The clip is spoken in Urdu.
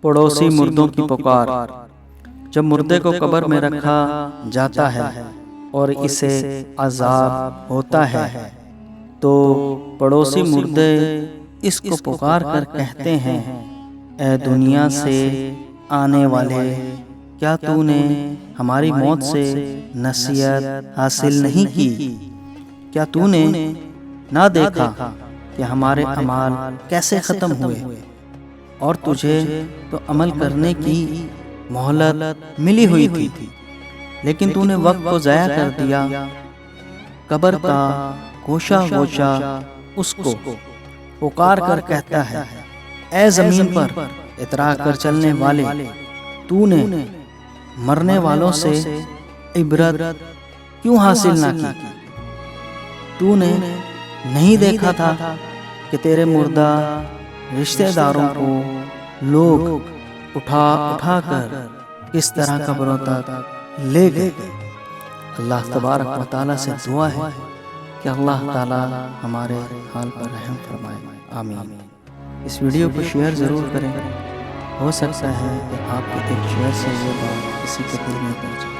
پڑوسی مردوں کی پکار۔ جب مردے کو قبر میں رکھا جاتا ہے اور اسے عذاب ہوتا ہے تو پڑوسی مردے اس کو پکار کر کہتے ہیں، اے دنیا سے آنے والے، کیا تو نے ہماری موت سے نصیحت حاصل نہیں کی؟ کیا تو نے نہ دیکھا کہ ہمارے اعمال کیسے ختم ہوئے، اور تجھے تو عمل کرنے کی مہلت ملی ہوئی تھی، لیکن تو نے وقت کو ضائع کر دیا۔ قبر کا گوشہ گوشہ اس کو پکار کر کہتا ہے، اے زمین پر اترا کر چلنے والے، تو نے مرنے والوں سے عبرت کیوں حاصل نہ کی؟ تو نے نہیں دیکھا تھا کہ تیرے مردہ رشتہ داروں کو لوگ اٹھا اٹھا کر کس طرح قبروں تک لے گئے؟ اللہ تبارک و تعالیٰ سے دعا ہے کہ اللہ تعالیٰ ہمارے حال پر رحم فرمائے، آمین۔ اس ویڈیو کو شیئر ضرور کریں، ہو سکتا ہے کہ آپ کے ایک شیئر سے یہ بات کسی کے دل میں پہنچے۔